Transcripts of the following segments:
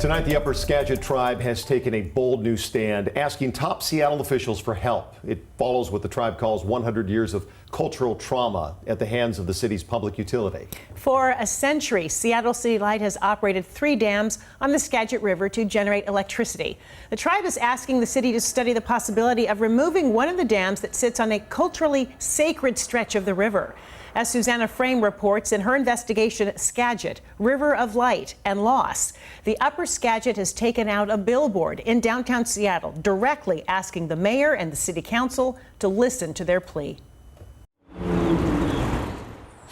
Tonight, the Upper Skagit Tribe has taken a bold new stand, asking top Seattle officials for help. It follows what the tribe calls 100 years of cultural trauma at the hands of the city's public utility. For a century, Seattle City Light has operated 3 dams on the Skagit River to generate electricity. The tribe is asking the city to study the possibility of removing one of the dams that sits on a culturally sacred stretch of the river. As Susanna Frame reports in her investigation, Skagit, River of Light and Loss, the Upper Skagit has taken out a billboard in downtown Seattle, directly asking the mayor and the city council to listen to their plea.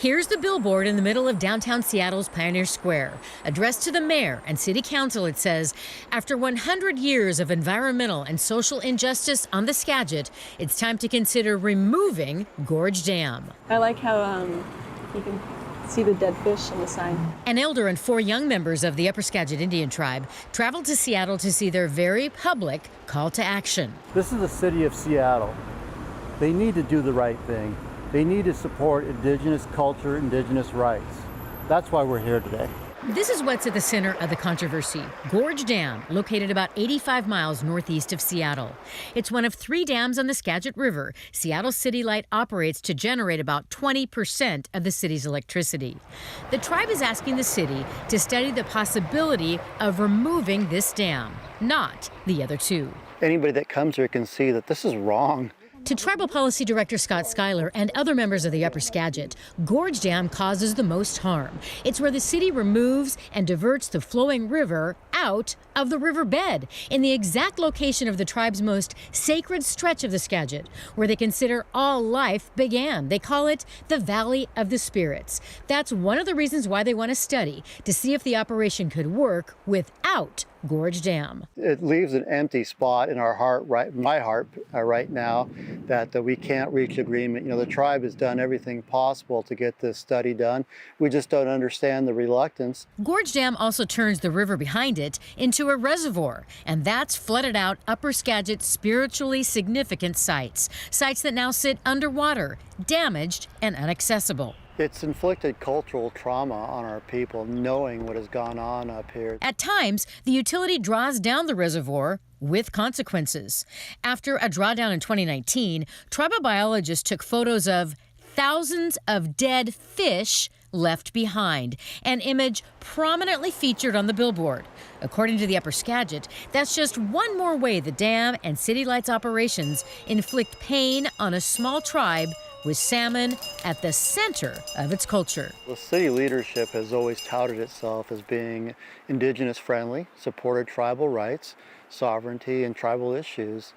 Here's the billboard in the middle of downtown Seattle's Pioneer Square. Addressed to the mayor and city council, it says, after 100 years of environmental and social injustice on the Skagit, it's time to consider removing Gorge Dam. I like how you can see the dead fish on the sign. An elder and 4 young members of the Upper Skagit Indian Tribe traveled to Seattle to see their very public call to action. This is the city of Seattle. They need to do the right thing. They need to support indigenous culture, indigenous rights. That's why we're here today. This is what's at the center of the controversy. Gorge Dam, located about 85 miles northeast of Seattle. It's one of 3 dams on the Skagit River. Seattle City Light operates to generate about 20% of the city's electricity. The tribe is asking the city to study the possibility of removing this dam, not the other 2. Anybody that comes here can see that this is wrong. To Tribal Policy Director Scott Schuyler and other members of the Upper Skagit, Gorge Dam causes the most harm. It's where the city removes and diverts the flowing river out of the riverbed in the exact location of the tribe's most sacred stretch of the Skagit, where they consider all life began. They call it the Valley of the Spirits. That's one of the reasons why they want to study, to see if the operation could work without Gorge Dam. It leaves an empty spot in our heart, my heart right now, that we can't reach agreement. You know, the tribe has done everything possible to get this study done. We just don't understand the reluctance. Gorge Dam also turns the river behind it into a reservoir, and that's flooded out Upper Skagit's spiritually significant sites that now sit underwater, damaged and inaccessible. It's inflicted cultural trauma on our people, knowing what has gone on up here. At times, the utility draws down the reservoir with consequences. After a drawdown in 2019, tribal biologists took photos of thousands of dead fish left behind, an image prominently featured on the billboard. According to the Upper Skagit, that's just one more way the dam and City Lights operations inflict pain on a small tribe with salmon at the center of its culture. The city leadership has always touted itself as being indigenous friendly, supported tribal rights, sovereignty, and tribal issues.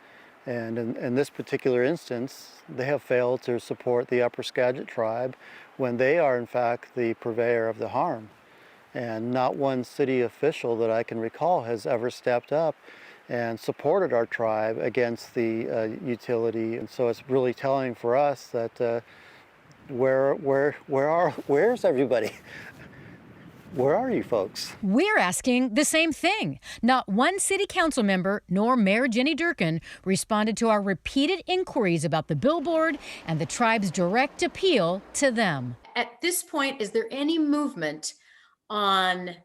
And in this particular instance, they have failed to support the Upper Skagit tribe when they are in fact the purveyor of the harm. And not one city official that I can recall has ever stepped up and supported our tribe against the utility. And so it's really telling for us that where's everybody? Where are you folks? We're asking the same thing. Not one city council member nor Mayor Jenny Durkin responded to our repeated inquiries about the billboard and the tribe's direct appeal to them. At this point, is there any movement on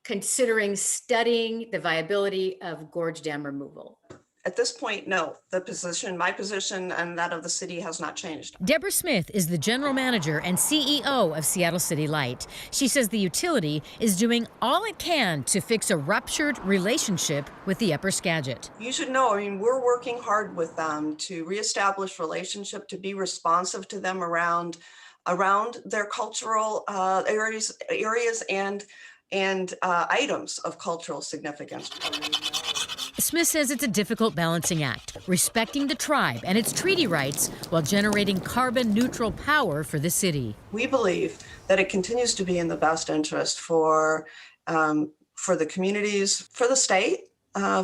considering studying the viability of Gorge Dam removal? At this point, no. My position and that of the city has not changed. Deborah Smith is the general manager and CEO of Seattle City Light. She says the utility is doing all it can to fix a ruptured relationship with the Upper Skagit. You should know, we're working hard with them to reestablish relationship, to be responsive to them around their cultural areas and items of cultural significance. Smith says it's a difficult balancing act, respecting the tribe and its treaty rights while generating carbon-neutral power for the city. We believe that it continues to be in the best interest for the communities, for the state,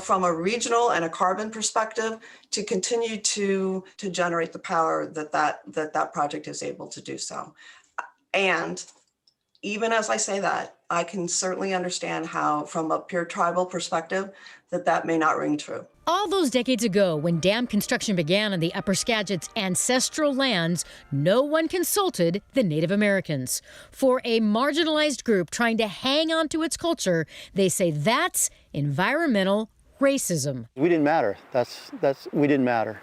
from a regional and a carbon perspective, to continue to generate the power that project is able to do so. And even as I say that, I can certainly understand how, from a pure tribal perspective, that may not ring true. All those decades ago, when dam construction began on the Upper Skagit's ancestral lands, no one consulted the Native Americans. For a marginalized group trying to hang on to its culture, they say that's environmental racism. We didn't matter. We didn't matter.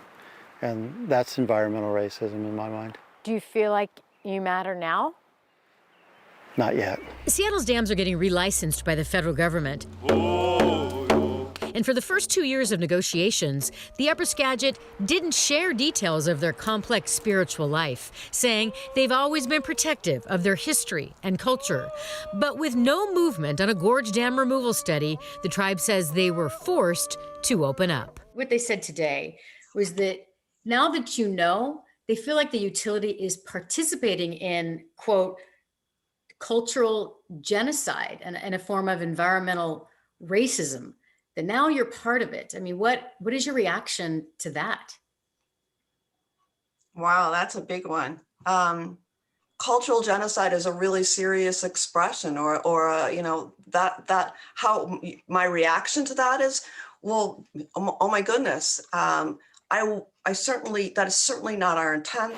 And that's environmental racism in my mind. Do you feel like you matter now? Not yet. Seattle's dams are getting relicensed by the federal government. And for the first 2 years of negotiations, the Upper Skagit didn't share details of their complex spiritual life, saying they've always been protective of their history and culture. But with no movement on a Gorge Dam removal study, the tribe says they were forced to open up. What they said today was that now that you know, they feel like the utility is participating in, quote, cultural genocide and a form of environmental racism. That now you're part of it. I mean, what is your reaction to that? Wow, that's a big one. Cultural genocide is a really serious expression, or that how my reaction to that is, well, oh my goodness. I certainly, that is certainly not our intent.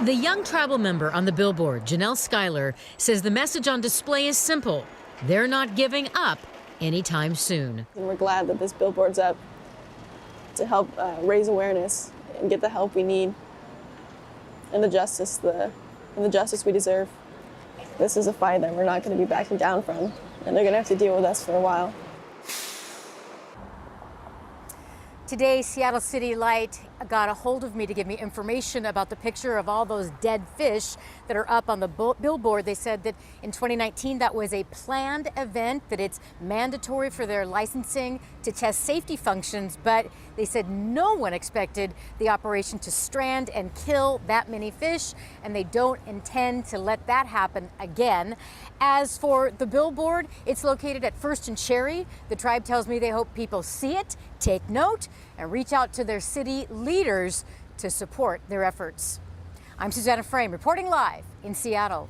The young tribal member on the billboard, Janelle Schuyler, says the message on display is simple. They're not giving up anytime soon. And we're glad that this billboard's up to help raise awareness and get the help we need and the justice we deserve. This is a fight that we're not going to be backing down from, and they're going to have to deal with us for a while. Today, Seattle City Light got a hold of me to give me information about the picture of all those dead fish that are up on the billboard. They said that in 2019, that was a planned event, that it's mandatory for their licensing to test safety functions, but they said no one expected the operation to strand and kill that many fish, and they don't intend to let that happen again. As for the billboard, it's located at First and Cherry. The tribe tells me they hope people see it, take note, and reach out to their city leaders to support their efforts. I'm Susanna Frame, reporting live in Seattle.